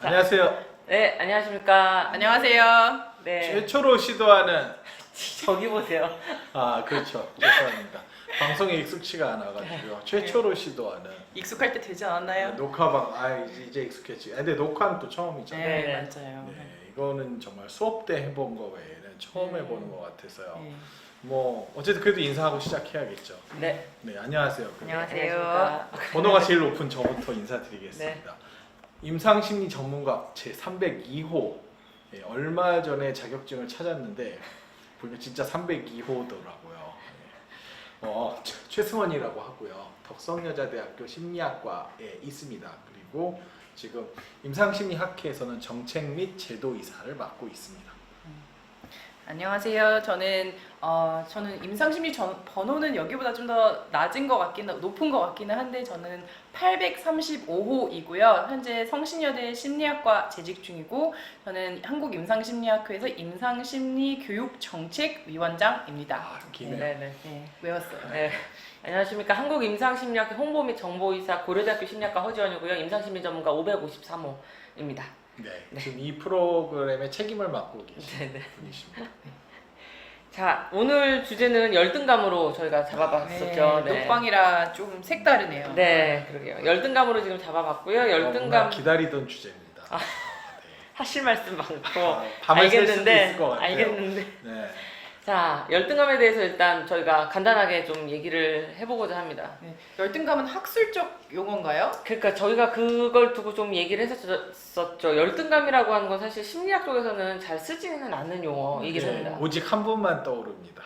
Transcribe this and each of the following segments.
안녕하세요. 네, 안녕하십니까. 안녕하세요. 네, 최초로 시도하는 저기 보세요. 그렇죠. 죄송합니다. 방송에 익숙치가 않아가지고 최초로 시도하는 익숙할 때 되지 않았나요? 녹화방 이제 익숙해지. 근데 녹화는 또 처음이잖아요. 네, 네. 맞아요. 이거는 정말 수업 때 해본 거 외에는 처음 네. 해보는 것 같아서요. 네. 뭐 어쨌든 그래도 인사하고 시작해야겠죠. 네, 네, 안녕하세요. 안녕하십니까. 번호가 제일 높은 저부터 인사드리겠습니다. 임상심리 전문가 제 302호. 얼마 전에 자격증을 찾았는데 보니까 진짜 302호더라고요. 최승원이라고 하고요. 덕성여자대학교 심리학과에 있습니다. 그리고 지금 임상심리학회에서는 정책 및 제도이사를 맡고 있습니다. 안녕하세요. 저는 임상심리 번호는 여기보다 좀 더 높은 것 같기는 한데 저는 835호이고요. 현재 성신여대 심리학과 재직 중이고 저는 한국임상심리학회에서 임상심리교육정책위원장입니다. 기네요. 네. 네, 외웠어요. 네. 안녕하십니까. 한국임상심리학회 홍보 및 정보이사 고려대학교 심리학과 허지원이고요. 임상심리 전문가 553호입니다. 네, 지금 이 프로그램의 책임을 맡고 계신 네. 분이십니다. 자, 오늘 주제는 열등감으로 저희가 잡아봤었죠. 네, 녹방이라 좀 색다르네요. 네, 그러게요. 열등감으로 지금 잡아봤고요. 열등감 기다리던 주제입니다. 하실 말씀 많고 밤을 샐 수도 있을 것 같아요. 알겠는데. 네. 자, 열등감에 대해서 일단 저희가 간단하게 좀 얘기를 해보고자 합니다. 네, 열등감은 학술적 용어인가요? 그러니까 저희가 그걸 두고 좀 얘기를 했었죠. 열등감이라고 하는 건 사실 심리학 쪽에서는 잘 쓰지는 않는 용어이긴 합니다. 오직 한 분만 떠오릅니다.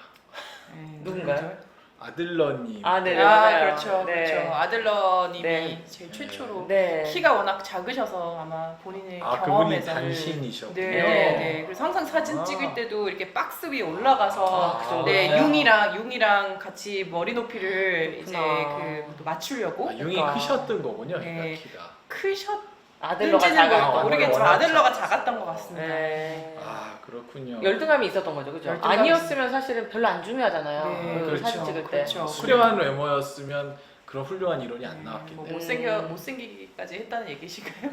누군가요? 아들러님. 네, 맞아요. 그렇죠. 네. 그렇죠. 아들러님이 네. 제일 최초로 네. 키가 워낙 작으셔서 아마 본인의 그분이 경험에서 단신이셨군요. 네. 그래서 항상 사진 찍을 때도 이렇게 박스 위에 올라가서 그 정도였어요? 네, 융이랑 같이 머리 높이를 이제 그렇구나. 맞추려고 융이 그러니까. 크셨던 거군요, 네. 키가. 아들러가 크셨는지는 작았던 모르겠지만 워낙 아들러가 작았어요. 작았던 것 같습니다. 네. 그렇군요. 열등감이 있었던 거죠, 그죠? 열등감이 아니었으면 사실은 별로 안 중요하잖아요. 네, 그 그렇죠. 사진 찍을 때. 그렇죠. 수려한 외모였으면 그런 훌륭한 이론이 안 나왔겠네요. 못생기기까지 했다는 얘기신가요?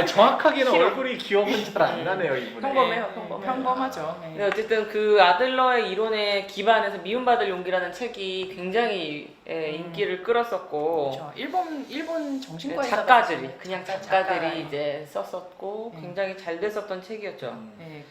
정확하게는 키로. 얼굴이 기억은 잘 안 나네요, 이분이. 평범해요, 네, 평범해요. 평범하죠. 네. 근데 어쨌든 그 아들러의 이론에 기반해서 미움받을 용기라는 책이 굉장히 인기를 끌었었고 그렇죠. 일본 정신과 의사가 작가들이 썼어요. 그냥 작가가. 작가들이 이제 썼었고 네. 굉장히 잘 됐었던 책이었죠. 네.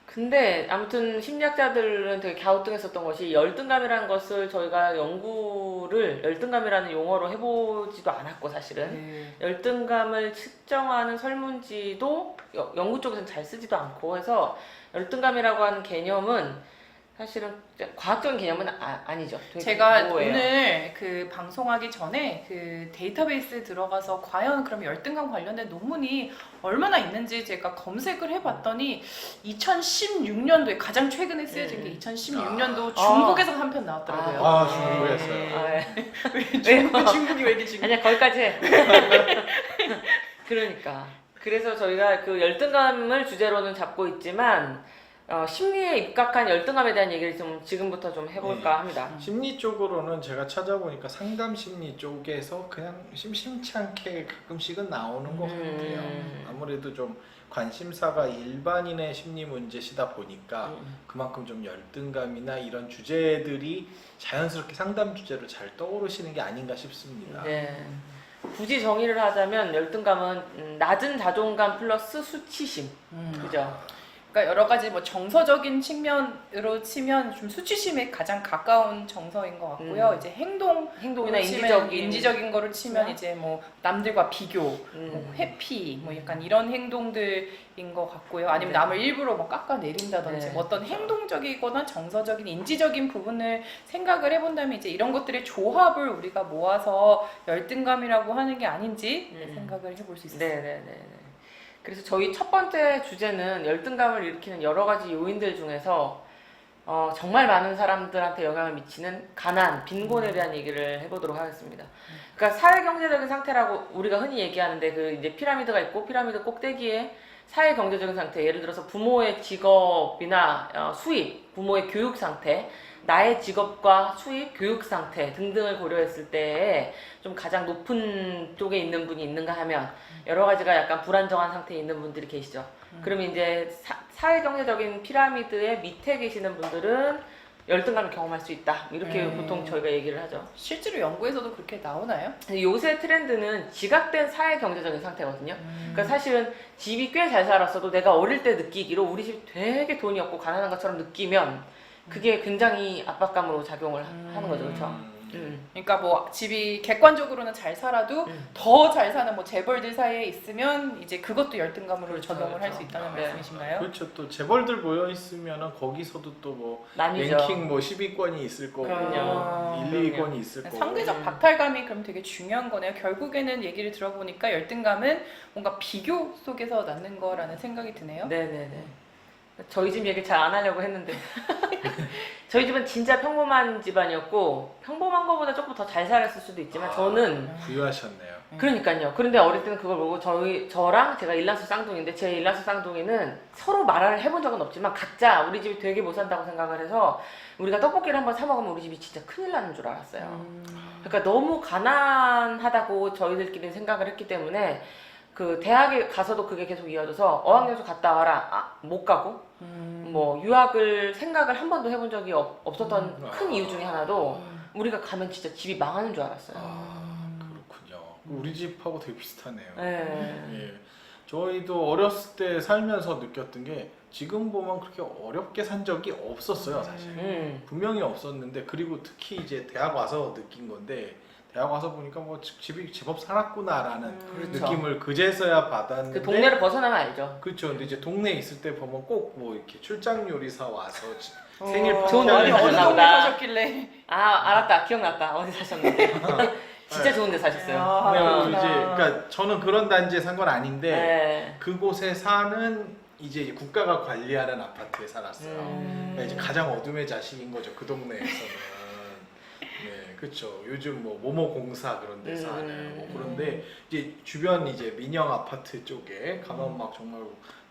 근데 아무튼 심리학자들은 되게 갸우뚱했었던 것이 열등감이라는 것을 저희가 열등감이라는 용어로 해보지도 않았고 사실은 네. 열등감을 측정하는 설문지도 연구 쪽에서는 잘 쓰지도 않고 해서 열등감이라고 하는 개념은 사실은 과학적인 개념은 아니죠. 되게 제가 모호해요. 오늘 그 방송하기 전에 그 데이터베이스에 들어가서 과연 그럼 열등감 관련된 논문이 얼마나 있는지 제가 검색을 해봤더니 2016년도에 가장 최근에 쓰여진 게 2016년도 중국에서 한 편 나왔더라고요. 중국에서요. 네. 왜 중국이 왜 이렇게 지금? 아니야 거기까지 해. 그러니까 그래서 저희가 그 열등감을 주제로는 잡고 있지만 심리에 입각한 열등감에 대한 얘기를 좀 지금부터 좀 해볼까 합니다. 심리 쪽으로는 제가 찾아보니까 상담 심리 쪽에서 그냥 심심치 않게 가끔씩은 나오는 것 같아요. 아무래도 좀 관심사가 일반인의 심리 문제시다 보니까 그만큼 좀 열등감이나 이런 주제들이 자연스럽게 상담 주제로 잘 떠오르시는 게 아닌가 싶습니다. 네. 굳이 정의를 하자면 열등감은 낮은 자존감 플러스 수치심, 그죠? 그러니까 여러 가지 뭐 정서적인 측면으로 치면 좀 수치심에 가장 가까운 정서인 것 같고요. 이제 행동이나 인지적인 거를 치면 이제 뭐 남들과 비교, 뭐 회피, 뭐 약간 이런 행동들인 것 같고요. 아니면 네. 남을 일부러 뭐 깎아내린다든지 네. 뭐 어떤 행동적이거나 정서적인 인지적인 부분을 생각을 해본다면 이제 이런 것들의 조합을 우리가 모아서 열등감이라고 하는 게 아닌지 생각을 해볼 수 있어요. 네네네. 그래서 저희 첫 번째 주제는 열등감을 일으키는 여러 가지 요인들 중에서 정말 많은 사람들한테 영향을 미치는 가난, 빈곤에 대한 얘기를 해보도록 하겠습니다. 그러니까 사회 경제적인 상태라고 우리가 흔히 얘기하는데 그 이제 피라미드가 있고 피라미드 꼭대기에 사회 경제적인 상태, 예를 들어서 부모의 직업이나 수입, 부모의 교육 상태, 나의 직업과 수입, 교육 상태 등등을 고려했을 때 좀 가장 높은 쪽에 있는 분이 있는가 하면 여러 가지가 약간 불안정한 상태에 있는 분들이 계시죠. 그러면 이제 사회경제적인 피라미드의 밑에 계시는 분들은 열등감을 경험할 수 있다. 이렇게 보통 저희가 얘기를 하죠. 실제로 연구에서도 그렇게 나오나요? 요새 트렌드는 지각된 사회경제적인 상태거든요. 그러니까 사실은 집이 꽤 잘 살았어도 내가 어릴 때 느끼기로 우리 집 되게 돈이 없고 가난한 것처럼 느끼면 그게 굉장히 압박감으로 작용을 하는 거죠. 그렇죠? 그러니까 뭐 집이 객관적으로는 잘 살아도 더 잘 사는 뭐 재벌들 사이에 있으면 이제 그것도 열등감으로 그렇죠, 적용을 할 그렇죠. 수 있다는 네. 말씀이신가요? 그렇죠. 또 재벌들 모여 있으면은 거기서도 또 뭐 나뉘죠. 랭킹 뭐 10위권이 있을 거고 그럼요. 1, 2위권이 있을 거고. 상대적 박탈감이 그럼 되게 중요한 거네요. 결국에는 얘기를 들어보니까 열등감은 뭔가 비교 속에서 낳는 거라는 생각이 드네요. 네네네. 저희 집 얘기 잘 안 하려고 했는데 저희 집은 진짜 평범한 집안이었고 평범한 것보다 조금 더 잘 살았을 수도 있지만 저는 부유하셨네요. 그러니까요. 그런데 어릴 때는 그걸 보고 저랑 제가 일란수 쌍둥이인데 제 일란수 쌍둥이는 서로 말을 해본 적은 없지만 각자 우리 집이 되게 못 산다고 생각을 해서 우리가 떡볶이를 한번 사 먹으면 우리 집이 진짜 큰일 나는 줄 알았어요. 그러니까 너무 가난하다고 저희들끼리 생각을 했기 때문에 그 대학에 가서도 그게 계속 이어져서 어학연수 갔다 와라 못 가고 뭐 유학을 생각을 한 번도 해본 적이 없었던 큰 이유 중에 하나도 우리가 가면 진짜 집이 망하는 줄 알았어요. 그렇군요. 우리 집하고 되게 비슷하네요. 네. 예. 저희도 어렸을 때 살면서 느꼈던 게 지금 보면 그렇게 어렵게 산 적이 없었어요, 사실. 분명히 없었는데 그리고 특히 이제 대학 와서 느낀 건데 대학 와서 보니까 뭐 집이 제법 살았구나라는 그렇죠. 느낌을 그제서야 받았는데 그 동네를 벗어나면 알죠. 그렇죠. 근데 이제 동네에 있을 때 보면 꼭 뭐 이렇게 출장 요리사 와서 생일 파티 좋은 어디 동네 어느 사셨나 동네 보다. 사셨길래 아 알았다. 기억났다. 어디 사셨는데. 진짜 좋은 데 사셨어요. 아, 그리고 그렇구나. 이제 그러니까 저는 그런 단지에 산 건 아닌데 네. 그곳에 사는 이제 국가가 관리하는 아파트에 살았어요. 그러니까 이제 가장 어둠의 자식인 거죠. 그 동네에서는. 네, 그렇죠. 요즘 뭐 모모 공사 그런 데 사는 뭐 그런데 이제 주변 이제 민영 아파트 쪽에 가면 막 정말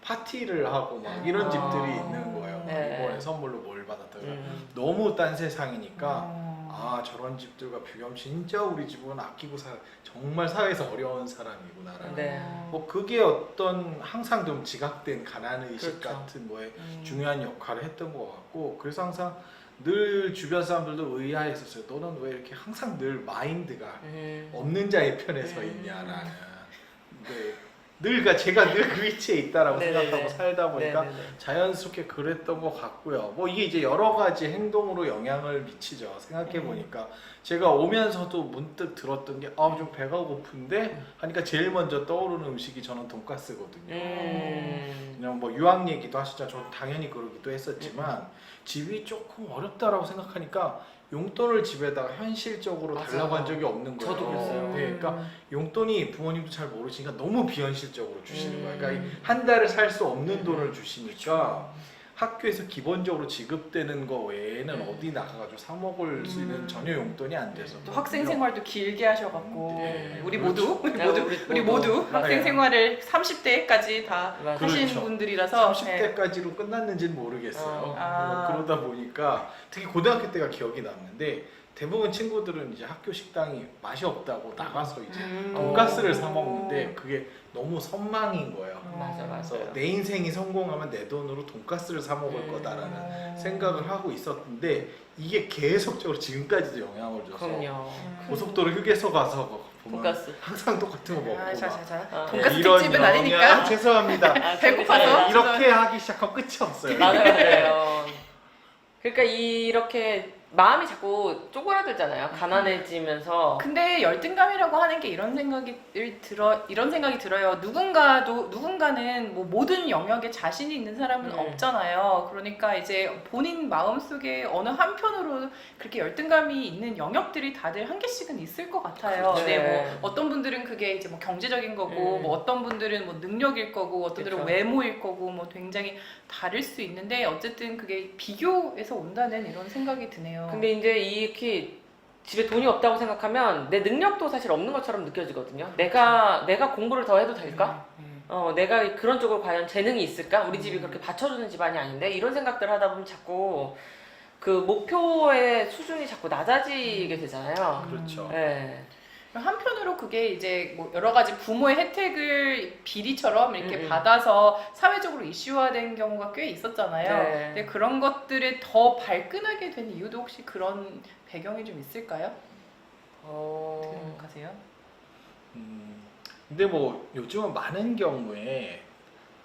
파티를 하고 막 이런 집들이 있는 거예요. 네. 이번에 선물로 뭘 받았다. 너무 딴 세상이니까 아 저런 집들과 비교하면 진짜 우리 집은 아끼고 정말 사회에서 어려운 사람이구나라는 네. 뭐 그게 어떤 항상 좀 지각된 가난 의식 그렇죠. 같은 뭐에 중요한 역할을 했던 것 같고 그래서 항상 늘 주변 사람들도 의아했었어요. 너는 왜 이렇게 항상 늘 마인드가 없는 자의 편에 서 있냐라는. 근데 그러니까 제가 늘 그 위치에 있다라고 네네네. 생각하고 살다 보니까 네네네. 자연스럽게 그랬던 것 같고요. 뭐 이게 이제 여러 가지 행동으로 영향을 미치죠. 생각해 보니까 제가 오면서도 문득 들었던 게 좀 배가 고픈데 하니까 제일 먼저 떠오르는 음식이 저는 돈가스거든요. 그냥 뭐 유학 얘기도 하시죠. 저는 당연히 그러기도 했었지만 집이 조금 어렵다라고 생각하니까 용돈을 집에다가 현실적으로 맞아요. 달라고 한 적이 없는 거예요. 저도 그랬어요. 네, 그러니까 용돈이 부모님도 잘 모르시니까 너무 비현실적으로 주시는 거예요. 그러니까 한 달을 살 수 없는 돈을 주시니까 학교에서 기본적으로 지급되는 거 외에는 어디 나가가지고 사 먹을 수 있는 전혀 용돈이 안 돼서 또 학생 생활도 길게 하셔갖고 네, 우리 그렇죠. 모두 우리 네, 모두 우리 우리 모두 모두. 학생 네. 생활을 30대까지 다 맞아요. 하신 그렇죠. 분들이라서 네. 30대까지로 끝났는지는 모르겠어요. 아. 그러다 보니까 특히 고등학교 때가 기억이 남는데 대부분 친구들은 이제 학교 식당이 맛이 없다고 나가서 이제 돈가스를 사 먹는데 그게 너무 선망인 거예요. 맞아 그래서 맞아요. 내 인생이 성공하면 내 돈으로 돈가스를 사 먹을 거다라는 생각을 하고 있었는데 이게 계속적으로 지금까지도 영향을 줘서 그럼요. 고속도로 휴게소 가서 보면 돈가스. 항상 똑같은 거 먹고 막 자자자 어. 돈가스 이런 특집은 영향, 아니니까 죄송합니다. 배고파서? 이렇게 하기 시작하면 끝이 없어요. 맞아요. 그러니까 이렇게 마음이 자꾸 쪼그라들잖아요. 가난해지면서. 근데 열등감이라고 하는 게 이런 생각이 들어요. 누군가는 뭐 모든 영역에 자신이 있는 사람은 없잖아요. 그러니까 이제 본인 마음속에 어느 한편으로 그렇게 열등감이 있는 영역들이 다들 한 개씩은 있을 것 같아요. 그렇죠. 네, 뭐 네. 어떤 분들은 그게 이제 뭐 경제적인 거고, 뭐 어떤 분들은 뭐 능력일 거고, 어떤 분들은 그렇죠. 외모일 거고, 뭐 굉장히 다를 수 있는데 어쨌든 그게 비교에서 온다는 이런 생각이 드네요. 근데 이제 이렇게 집에 돈이 없다고 생각하면 내 능력도 사실 없는 것처럼 느껴지거든요. 내가 공부를 더 해도 될까? 내가 그런 쪽으로 과연 재능이 있을까? 우리 집이 그렇게 받쳐주는 집안이 아닌데 이런 생각들 하다 보면 자꾸 그 목표의 수준이 자꾸 낮아지게 되잖아요. 그렇죠. 네. 한편으로 그게 이제 뭐 여러 가지 부모의 혜택을 비리처럼 이렇게 음. 받아서 사회적으로 이슈화된 경우가 꽤 있었잖아요. 네. 근데 그런 것들에 더 발끈하게 된 이유도 혹시 그런 배경이 좀 있을까요? 어떻게 생각하세요? 근데 뭐 요즘은 많은 경우에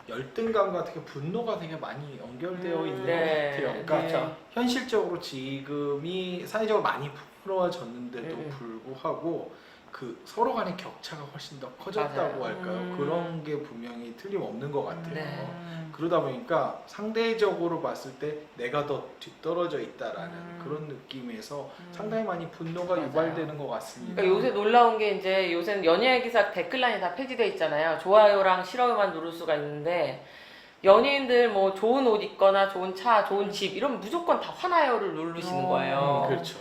열등감과 되게 분노가 되게 많이 연결되어 있는 네. 것 같아요. 그러니까 그렇죠. 현실적으로 지금이 사회적으로 많이 부러워졌는데도 음. 불구하고 그 서로 간의 격차가 훨씬 더 커졌다고 맞아요. 할까요? 그런 게 분명히 틀림없는 것 같아요. 네. 그러다 보니까 상대적으로 봤을 때 내가 더 뒤떨어져 있다라는 그런 느낌에서 상당히 많이 분노가 맞아요. 유발되는 것 같습니다. 그러니까 요새 놀라운 게 이제 요새는 연예 기사 댓글란이 다 폐지돼 있잖아요. 좋아요랑 싫어요만 누를 수가 있는데 연예인들 뭐 좋은 옷 입거나 좋은 차, 좋은 집 이러면 무조건 다 화나요를 누르시는 거예요. 그렇죠.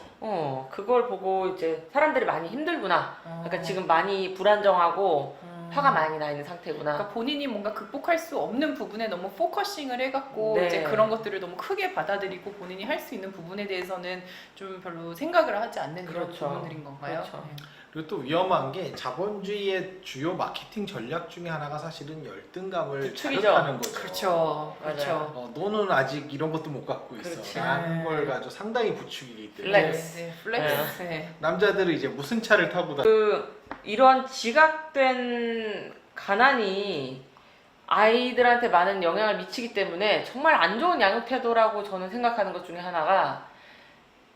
그걸 보고 이제 사람들이 많이 힘들구나. 그러니까 지금 많이 불안정하고 화가 많이 나 있는 상태구나. 그러니까 본인이 뭔가 극복할 수 없는 부분에 너무 포커싱을 해갖고 네. 이제 그런 것들을 너무 크게 받아들이고 본인이 할 수 있는 부분에 대해서는 좀 별로 생각을 하지 않는 그런 그렇죠. 부분들인 건가요? 그렇죠. 네. 그리고 또 위험한 게 자본주의의 주요 마케팅 전략 중에 하나가 사실은 열등감을 유출이죠. 자극하는 거죠. 그렇죠. 맞아요. 그렇죠. 너는 아직 이런 것도 못 갖고 있어. 그렇지. 라는 네. 걸 가지고 상당히 부추기기 때문에 플렉스. 네, 플렉스. 네. 남자들은 이제 무슨 차를 타고 다 이런 지각된 가난이 아이들한테 많은 영향을 미치기 때문에 정말 안 좋은 양육 태도라고 저는 생각하는 것 중에 하나가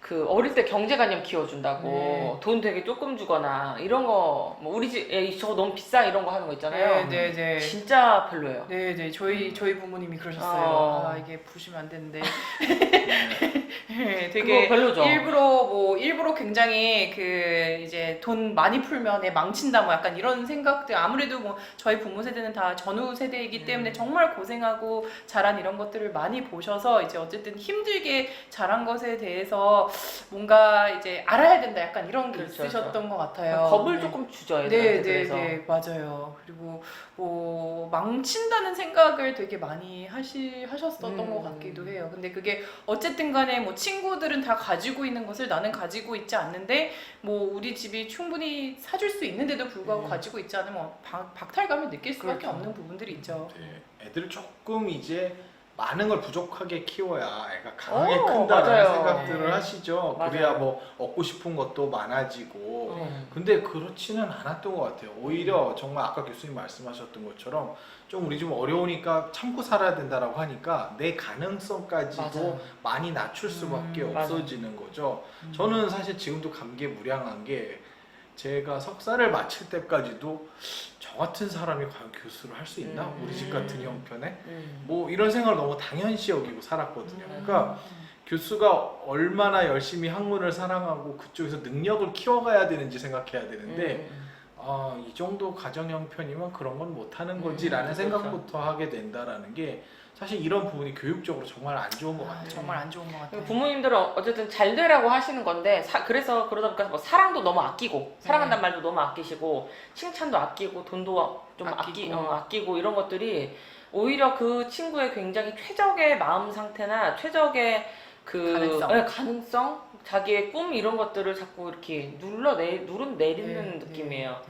그 어릴 때 경제관념 키워준다고 네. 돈 되게 조금 주거나 이런 거 뭐 우리 집에 저거 너무 비싸 이런 거 하는 거 있잖아요. 네, 네. 진짜 별로예요. 네, 네. 저희 부모님이 그러셨어요. 어. 아, 이게 보시면 안 되는데. 네. 네, 그거 되게 별로죠. 일부러 굉장히 그 이제 돈 많이 풀면 애 망친다 뭐 약간 이런 생각들 아무래도 뭐 저희 부모 세대는 다 전후 세대이기 때문에 정말 고생하고 자란 이런 것들을 많이 보셔서 이제 어쨌든 힘들게 자란 것에 대해서 뭔가 이제 알아야 된다 약간 이런 게 그렇죠, 있으셨던 것 같아요. 겁을 네. 조금 주죠. 네, 애들한테. 네, 그래서. 네, 맞아요. 그리고 뭐 망친다는 생각을 되게 많이 하셨었던 것 같기도 해요. 근데 그게 어쨌든 간에 뭐 친구들은 다 가지고 있는 것을 나는 가지고 있지 않는데 뭐 우리 집이 충분히 사줄 수 있는데도 불구하고 가지고 있지 않으면 박탈감을 느낄 수밖에 그렇죠. 없는 부분들이 있죠. 네. 애들을 조금 이제 많은 걸 부족하게 키워야 애가 강하게 큰다라는 맞아요. 생각들을 네. 하시죠. 맞아요. 그래야 뭐 얻고 싶은 것도 많아지고 음. 근데 그렇지는 않았던 것 같아요. 오히려 정말 아까 교수님 말씀하셨던 것처럼 좀 우리 좀 어려우니까 참고 살아야 된다라고 하니까 내 가능성까지도 맞아요. 많이 낮출 수밖에 맞아요. 없어지는 거죠. 저는 사실 지금도 감개무량한 게 제가 석사를 마칠 때까지도 저 같은 사람이 과연 교수를 할 수 있나? 우리 집 같은 형편에? 뭐 이런 생각을 너무 당연시 여기고 살았거든요. 그러니까 교수가 얼마나 열심히 학문을 사랑하고 그쪽에서 능력을 키워가야 되는지 생각해야 되는데 이 정도 가정 형편이면 그런 건 못하는 거지라는 그렇죠. 생각부터 하게 된다라는 게 사실 이런 부분이 교육적으로 정말 안 좋은 것 아, 같아요. 정말 안 좋은 것 같아요. 부모님들은 어쨌든 잘 되라고 하시는 건데 그래서 그러다 보니까 뭐 사랑도 너무 아끼고 사랑한다는 말도 너무 아끼시고 칭찬도 아끼고 돈도 좀 아끼고 이런 것들이 오히려 그 친구의 굉장히 최적의 마음 상태나 최적의 그 가능성, 자기의 꿈 이런 것들을 자꾸 이렇게 내리는 느낌이에요.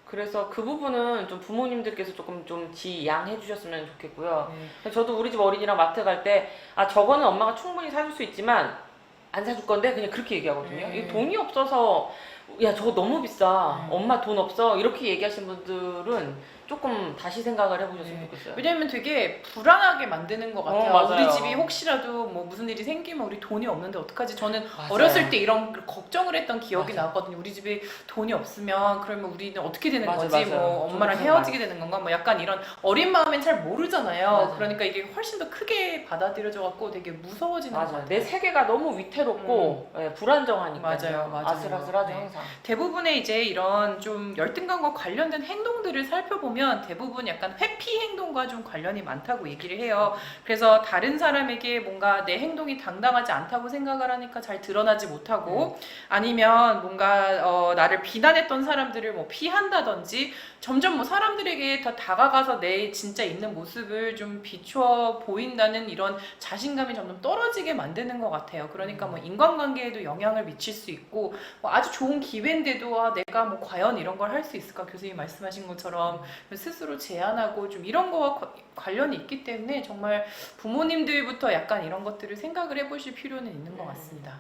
그래서 그 부분은 좀 부모님들께서 조금 좀 지양해 주셨으면 좋겠고요. 저도 우리 집 어린이랑 마트 갈 때 저거는 엄마가 충분히 사줄 수 있지만 안 사줄 건데 그냥 그렇게 얘기하거든요. 이 돈이 없어서 야 저거 너무 비싸. 엄마 돈 없어. 이렇게 얘기하신 분들은 조금 다시 생각을 해보셨으면 좋겠어요. 왜냐면 되게 불안하게 만드는 것 같아요. 맞아요. 우리 집이 혹시라도 뭐 무슨 일이 생기면 우리 돈이 없는데 어떡하지? 저는 맞아요. 어렸을 때 이런 걱정을 했던 기억이 맞아요. 나거든요. 우리 집에 돈이 없으면 그러면 우리는 어떻게 되는 맞아요, 거지? 맞아요. 뭐 엄마랑 저도 헤어지게 되는 건가? 뭐 약간 이런 어린 마음엔 잘 모르잖아요. 맞아요. 그러니까 이게 훨씬 더 크게 받아들여져 갖고 되게 무서워지는 것 같아요. 내 세계가 너무 위태롭고 불안정하니까 맞아요. 아슬아슬하죠 네. 항상. 대부분의 이제 이런 좀 열등감과 관련된 행동들을 살펴보면 보면 대부분 약간 회피 행동과 좀 관련이 많다고 얘기를 해요. 그래서 다른 사람에게 뭔가 내 행동이 당당하지 않다고 생각을 하니까 잘 드러나지 못하고 아니면 뭔가 나를 비난했던 사람들을 뭐 피한다든지 점점 뭐 사람들에게 더 다가가서 내 진짜 있는 모습을 좀 비추어 보인다는 이런 자신감이 점점 떨어지게 만드는 것 같아요. 그러니까 뭐 인간관계에도 영향을 미칠 수 있고 뭐 아주 좋은 기회인데도 내가 뭐 과연 이런 걸 할 수 있을까? 교수님이 말씀하신 것처럼 스스로 제한하고 좀 이런 거와 관련이 있기 때문에 정말 부모님들부터 약간 이런 것들을 생각을 해보실 필요는 있는 것 같습니다.